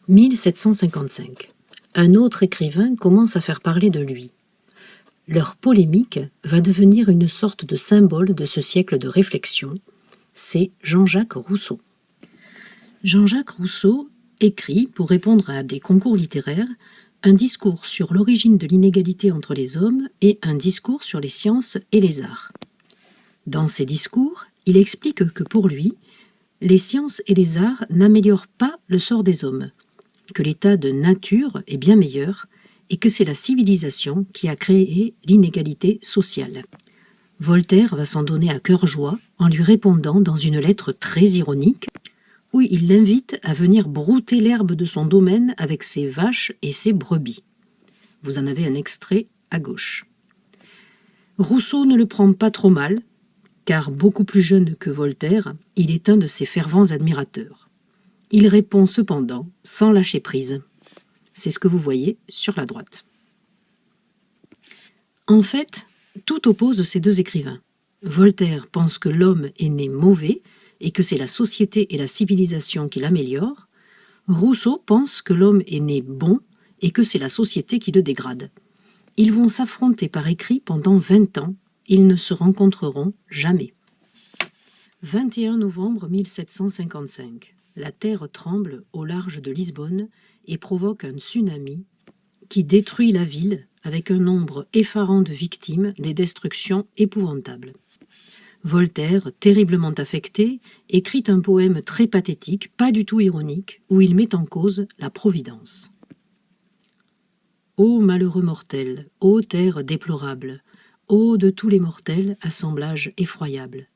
1755. Un autre écrivain commence à faire parler de lui. Leur polémique va devenir une sorte de symbole de ce siècle de réflexion. C'est Jean-Jacques Rousseau. Jean-Jacques Rousseau écrit, pour répondre à des concours littéraires, un discours sur l'origine de l'inégalité entre les hommes et un discours sur les sciences et les arts. Dans ces discours, il explique que pour lui, les sciences et les arts n'améliorent pas le sort des hommes, que l'état de nature est bien meilleur et que c'est la civilisation qui a créé l'inégalité sociale. Voltaire va s'en donner à cœur joie en lui répondant dans une lettre très ironique où il l'invite à venir brouter l'herbe de son domaine avec ses vaches et ses brebis. Vous en avez un extrait à gauche. Rousseau ne le prend pas trop mal, car beaucoup plus jeune que Voltaire, il est un de ses fervents admirateurs. Il répond cependant sans lâcher prise. C'est ce que vous voyez sur la droite. En fait, tout oppose ces deux écrivains. Voltaire pense que l'homme est né mauvais et que c'est la société et la civilisation qui l'améliorent. Rousseau pense que l'homme est né bon et que c'est la société qui le dégrade. Ils vont s'affronter par écrit pendant 20 ans. Ils ne se rencontreront jamais. 21 novembre 1755. La terre tremble au large de Lisbonne et provoque un tsunami qui détruit la ville avec un nombre effarant de victimes, des destructions épouvantables. Voltaire, terriblement affecté, écrit un poème très pathétique, pas du tout ironique, où il met en cause la providence. Ô malheureux mortel, ô terre déplorable, ô de tous les mortels, assemblage effroyable,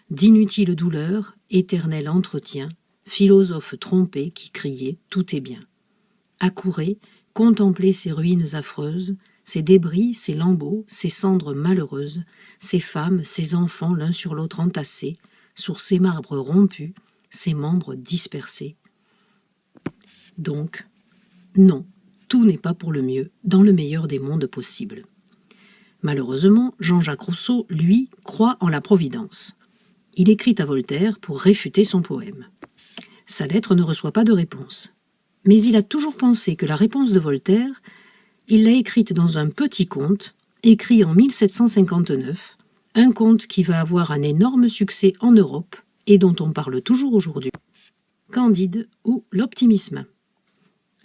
d'inutiles douleurs, éternel entretien, philosophe trompé qui criait « tout est bien ». Accourez, contemplez ces ruines affreuses, ces débris, ces lambeaux, ces cendres malheureuses, ces femmes, ces enfants l'un sur l'autre entassés, sur ces marbres rompus, ces membres dispersés. Donc, non, tout n'est pas pour le mieux, dans le meilleur des mondes possibles. Malheureusement, Jean-Jacques Rousseau, lui, croit en la providence. Il écrit à Voltaire pour réfuter son poème. Sa lettre ne reçoit pas de réponse. Mais il a toujours pensé que la réponse de Voltaire, il l'a écrite dans un petit conte, écrit en 1759, un conte qui va avoir un énorme succès en Europe et dont on parle toujours aujourd'hui, Candide ou l'optimisme.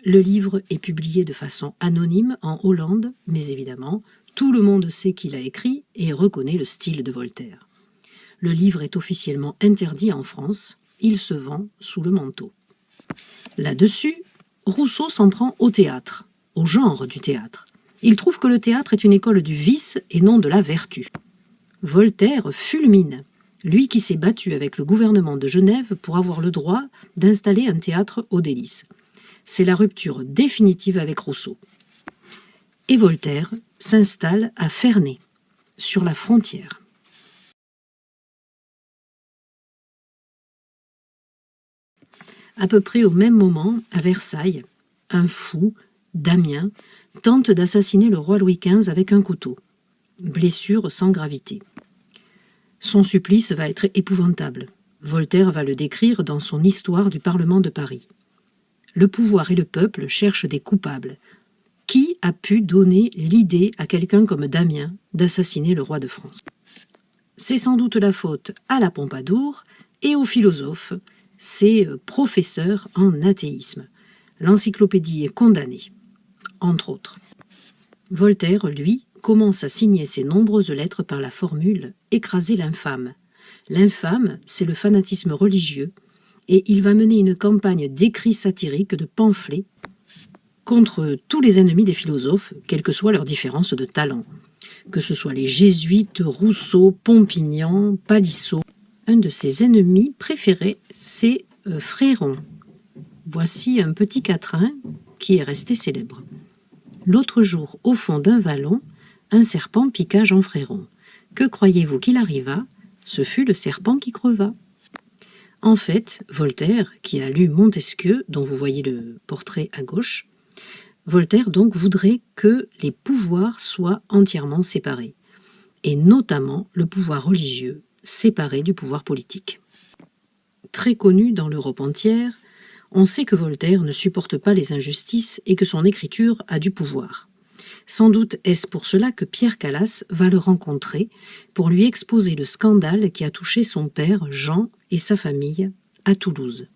Le livre est publié de façon anonyme en Hollande, mais évidemment, tout le monde sait qu'il a écrit et reconnaît le style de Voltaire. Le livre est officiellement interdit en France, il se vend sous le manteau. Là-dessus, Rousseau s'en prend au théâtre, au genre du théâtre. Il trouve que le théâtre est une école du vice et non de la vertu. Voltaire fulmine, lui qui s'est battu avec le gouvernement de Genève pour avoir le droit d'installer un théâtre aux Délices. C'est la rupture définitive avec Rousseau. Et Voltaire s'installe à Ferney, sur la frontière. À peu près au même moment, à Versailles, un fou, Damien, tente d'assassiner le roi Louis XV avec un couteau. Blessure sans gravité. Son supplice va être épouvantable. Voltaire va le décrire dans son Histoire du Parlement de Paris. Le pouvoir et le peuple cherchent des coupables. Qui a pu donner l'idée à quelqu'un comme Damien d'assassiner le roi de France? C'est sans doute la faute à la Pompadour et aux philosophes, ces professeurs en athéisme. L'encyclopédie est condamnée, entre autres. Voltaire, lui, commence à signer ses nombreuses lettres par la formule « écraser l'infâme ». L'infâme, c'est le fanatisme religieux, et il va mener une campagne d'écrits satiriques, de pamphlets, contre tous les ennemis des philosophes, quelles que soient leurs différences de talent. Que ce soit les jésuites, Rousseau, Pompignan, Palissot. Un de ses ennemis préférés, c'est Fréron. Voici un petit quatrain qui est resté célèbre. L'autre jour, au fond d'un vallon, un serpent piqua Jean Fréron. Que croyez-vous qu'il arriva? Ce fut le serpent qui creva. En fait, Voltaire, qui a lu Montesquieu, dont vous voyez le portrait à gauche, Voltaire donc voudrait que les pouvoirs soient entièrement séparés, et notamment le pouvoir religieux séparé du pouvoir politique. Très connu dans l'Europe entière, On sait que Voltaire ne supporte pas les injustices et que son écriture a du pouvoir. Sans doute est-ce pour cela que Pierre Calas va le rencontrer pour lui exposer le scandale qui a touché son père, Jean, et sa famille à Toulouse.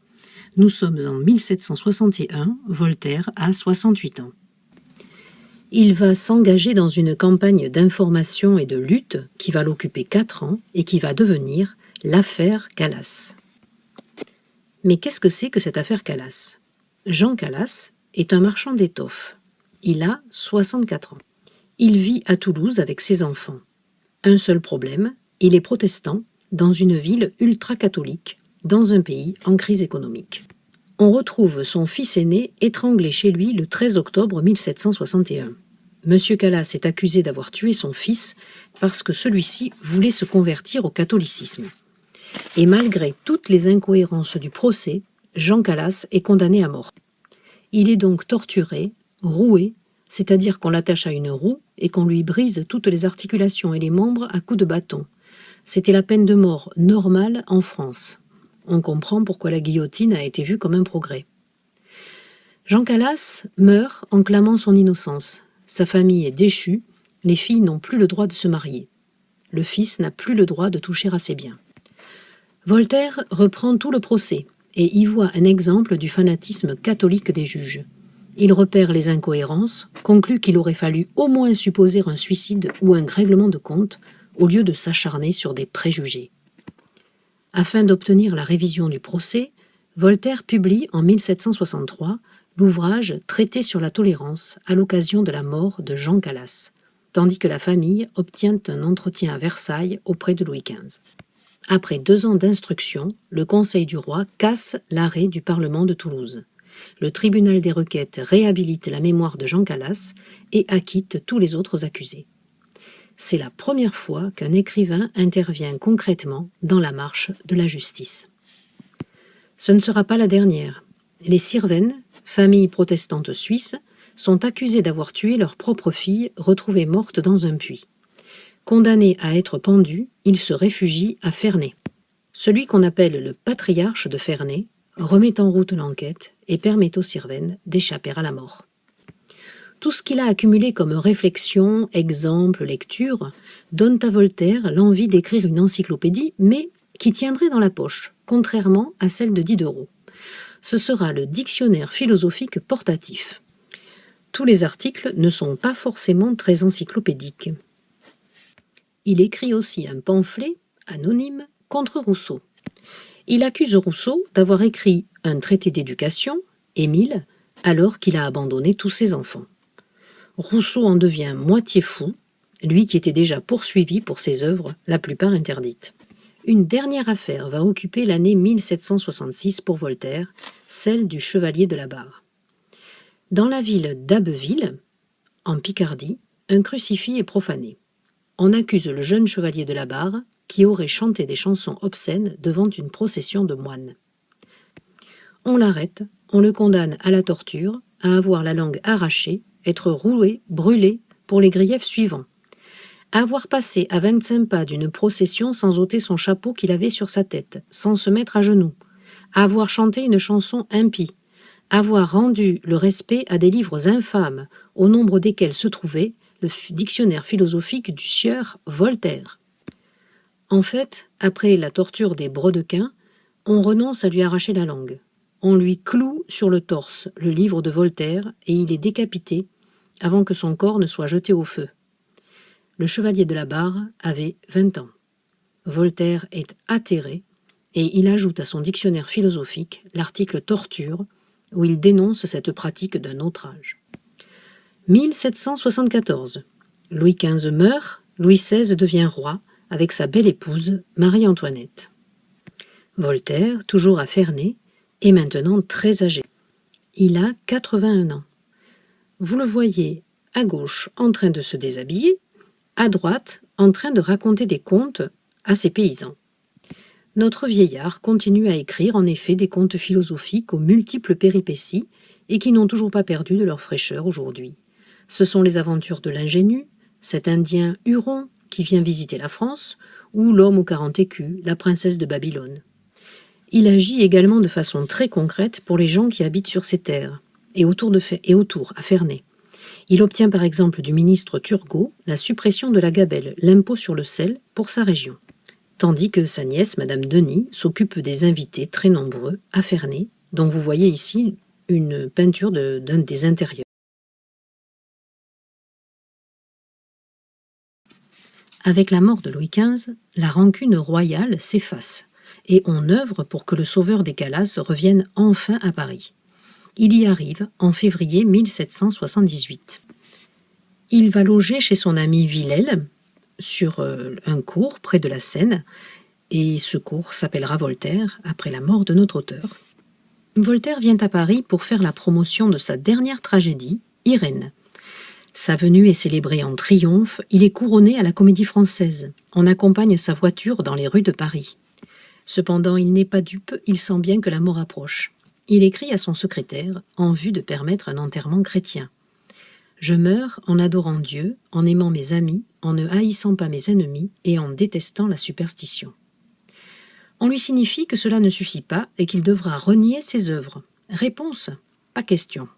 Nous sommes en 1761, Voltaire a 68 ans. Il va s'engager dans une campagne d'information et de lutte qui va l'occuper 4 ans et qui va devenir l'affaire Calas. Mais qu'est-ce que c'est que cette affaire Calas? Jean Calas est un marchand d'étoffes. Il a 64 ans. Il vit à Toulouse avec ses enfants. Un seul problème, il est protestant dans une ville ultra-catholique, dans un pays en crise économique. On retrouve son fils aîné étranglé chez lui le 13 octobre 1761. Monsieur Calas est accusé d'avoir tué son fils parce que celui-ci voulait se convertir au catholicisme. Et malgré toutes les incohérences du procès, Jean Calas est condamné à mort. Il est donc torturé, roué, c'est-à-dire qu'on l'attache à une roue et qu'on lui brise toutes les articulations et les membres à coups de bâton. C'était la peine de mort normale en France. On comprend pourquoi la guillotine a été vue comme un progrès. Jean Calas meurt en clamant son innocence. Sa famille est déchue, les filles n'ont plus le droit de se marier. Le fils n'a plus le droit de toucher à ses biens. Voltaire reprend tout le procès et y voit un exemple du fanatisme catholique des juges. Il repère les incohérences, conclut qu'il aurait fallu au moins supposer un suicide ou un règlement de compte au lieu de s'acharner sur des préjugés. Afin d'obtenir la révision du procès, Voltaire publie en 1763 l'ouvrage Traité sur la tolérance à l'occasion de la mort de Jean Calas, tandis que la famille obtient un entretien à Versailles auprès de Louis XV. Après 2 ans d'instruction, le Conseil du roi casse l'arrêt du Parlement de Toulouse. Le tribunal des requêtes réhabilite la mémoire de Jean Calas et acquitte tous les autres accusés. C'est la première fois qu'un écrivain intervient concrètement dans la marche de la justice. Ce ne sera pas la dernière. Les Sirven, famille protestante suisse, sont accusés d'avoir tué leur propre fille retrouvée morte dans un puits. Condamnés à être pendus, ils se réfugient à Ferney. Celui qu'on appelle le patriarche de Ferney remet en route l'enquête et permet aux Sirven d'échapper à la mort. Tout ce qu'il a accumulé comme réflexion, exemples, lectures, donne à Voltaire l'envie d'écrire une encyclopédie, mais qui tiendrait dans la poche, contrairement à celle de Diderot. Ce sera le dictionnaire philosophique portatif. Tous les articles ne sont pas forcément très encyclopédiques. Il écrit aussi un pamphlet, anonyme, contre Rousseau. Il accuse Rousseau d'avoir écrit un traité d'éducation, Émile, alors qu'il a abandonné tous ses enfants. Rousseau en devient moitié fou, lui qui était déjà poursuivi pour ses œuvres, la plupart interdites. Une dernière affaire va occuper l'année 1766 pour Voltaire, celle du chevalier de la Barre. Dans la ville d'Abbeville, en Picardie, un crucifix est profané. On accuse le jeune chevalier de la Barre qui aurait chanté des chansons obscènes devant une procession de moines. On l'arrête, on le condamne à la torture, à avoir la langue arrachée, être roué, brûlé pour les griefs suivants. Avoir passé à 25 pas d'une procession sans ôter son chapeau qu'il avait sur sa tête, sans se mettre à genoux. Avoir chanté une chanson impie. Avoir rendu le respect à des livres infâmes, au nombre desquels se trouvait le dictionnaire philosophique du sieur Voltaire. En fait, après la torture des brodequins, on renonce à lui arracher la langue. On lui cloue sur le torse le livre de Voltaire et il est décapité avant que son corps ne soit jeté au feu. Le chevalier de la Barre avait 20 ans. Voltaire est atterré et il ajoute à son dictionnaire philosophique l'article torture où il dénonce cette pratique d'un autre âge. 1774. Louis XV meurt, Louis XVI devient roi avec sa belle épouse Marie-Antoinette. Voltaire, toujours à Ferney, est maintenant très âgé. Il a 81 ans. Vous le voyez à gauche en train de se déshabiller, à droite en train de raconter des contes à ses paysans. Notre vieillard continue à écrire en effet des contes philosophiques aux multiples péripéties et qui n'ont toujours pas perdu de leur fraîcheur aujourd'hui. Ce sont les aventures de l'ingénu, cet Indien Huron qui vient visiter la France, ou l'homme aux 40 écus, la princesse de Babylone. Il agit également de façon très concrète pour les gens qui habitent sur ces terres et autour à Ferney. Il obtient par exemple du ministre Turgot la suppression de la gabelle, l'impôt sur le sel, pour sa région. Tandis que sa nièce, Madame Denis, s'occupe des invités très nombreux à Ferney, dont vous voyez ici une peinture d'un des intérieurs. Avec la mort de Louis XV, la rancune royale s'efface et on œuvre pour que le sauveur des Calasses revienne enfin à Paris. Il y arrive en février 1778. Il va loger chez son ami Villèle, sur un cours près de la Seine, et ce cours s'appellera Voltaire, après la mort de notre auteur. Voltaire vient à Paris pour faire la promotion de sa dernière tragédie, Irène. Sa venue est célébrée en triomphe, il est couronné à la Comédie Française. On accompagne sa voiture dans les rues de Paris. Cependant, il n'est pas dupe, il sent bien que la mort approche. Il écrit à son secrétaire en vue de permettre un enterrement chrétien. « Je meurs en adorant Dieu, en aimant mes amis, en ne haïssant pas mes ennemis et en détestant la superstition. » On lui signifie que cela ne suffit pas et qu'il devra renier ses œuvres. Réponse : pas question.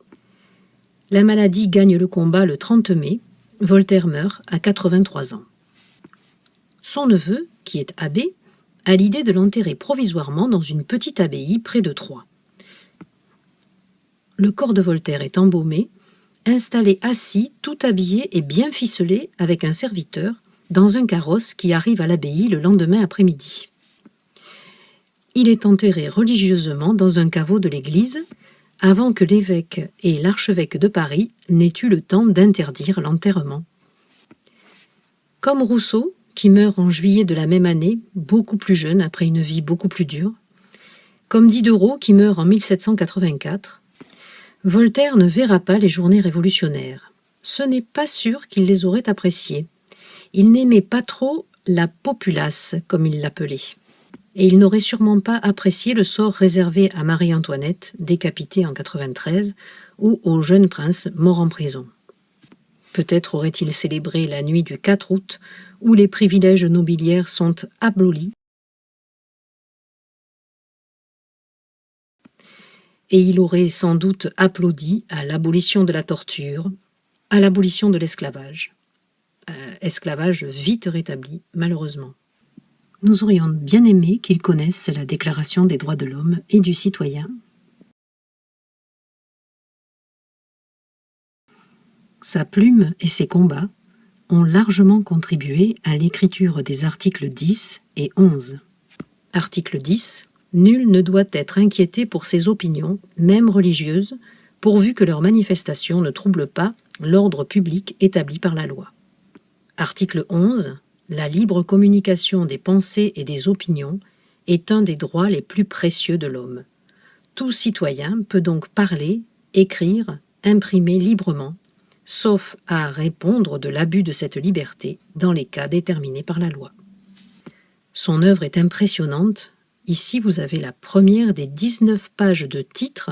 La maladie gagne le combat le 30 mai. Voltaire meurt à 83 ans. Son neveu, qui est abbé, a l'idée de l'enterrer provisoirement dans une petite abbaye près de Troyes. Le corps de Voltaire est embaumé, installé assis, tout habillé et bien ficelé avec un serviteur, dans un carrosse qui arrive à l'abbaye le lendemain après-midi. Il est enterré religieusement dans un caveau de l'église, avant que l'évêque et l'archevêque de Paris n'aient eu le temps d'interdire l'enterrement. Comme Rousseau, qui meurt en juillet de la même année, beaucoup plus jeune après une vie beaucoup plus dure, comme Diderot, qui meurt en 1784, Voltaire ne verra pas les journées révolutionnaires. Ce n'est pas sûr qu'il les aurait appréciées. Il n'aimait pas trop la populace, comme il l'appelait. Et il n'aurait sûrement pas apprécié le sort réservé à Marie-Antoinette, décapitée en 93, ou au jeune prince mort en prison. Peut-être aurait-il célébré la nuit du 4 août, où les privilèges nobiliaires sont abolis, et il aurait sans doute applaudi à l'abolition de la torture, à l'abolition de l'esclavage. Esclavage vite rétabli, malheureusement. Nous aurions bien aimé qu'ils connaissent la Déclaration des droits de l'homme et du citoyen. Sa plume et ses combats ont largement contribué à l'écriture des articles 10 et 11. Article 10. Nul ne doit être inquiété pour ses opinions, même religieuses, pourvu que leurs manifestations ne troublent pas l'ordre public établi par la loi. Article 11. La libre communication des pensées et des opinions est un des droits les plus précieux de l'homme. Tout citoyen peut donc parler, écrire, imprimer librement, sauf à répondre de l'abus de cette liberté dans les cas déterminés par la loi. Son œuvre est impressionnante. Ici, vous avez la première des 19 pages de titres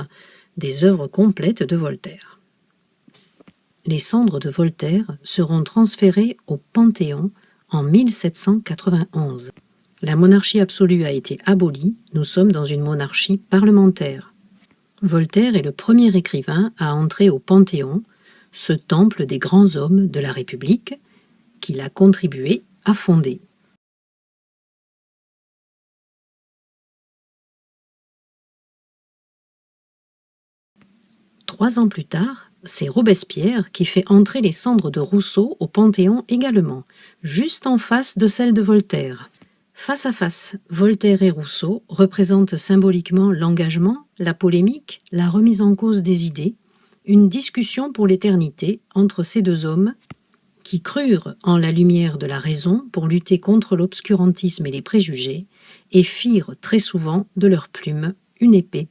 des œuvres complètes de Voltaire. Les cendres de Voltaire seront transférées au Panthéon en 1791. La monarchie absolue a été abolie, nous sommes dans une monarchie parlementaire. Voltaire est le premier écrivain à entrer au Panthéon, ce temple des grands hommes de la République qu'il a contribué à fonder. Trois ans plus tard, c'est Robespierre qui fait entrer les cendres de Rousseau au Panthéon également, juste en face de celles de Voltaire. Face à face, Voltaire et Rousseau représentent symboliquement l'engagement, la polémique, la remise en cause des idées, une discussion pour l'éternité entre ces deux hommes qui crurent en la lumière de la raison pour lutter contre l'obscurantisme et les préjugés et firent très souvent de leur plume une épée.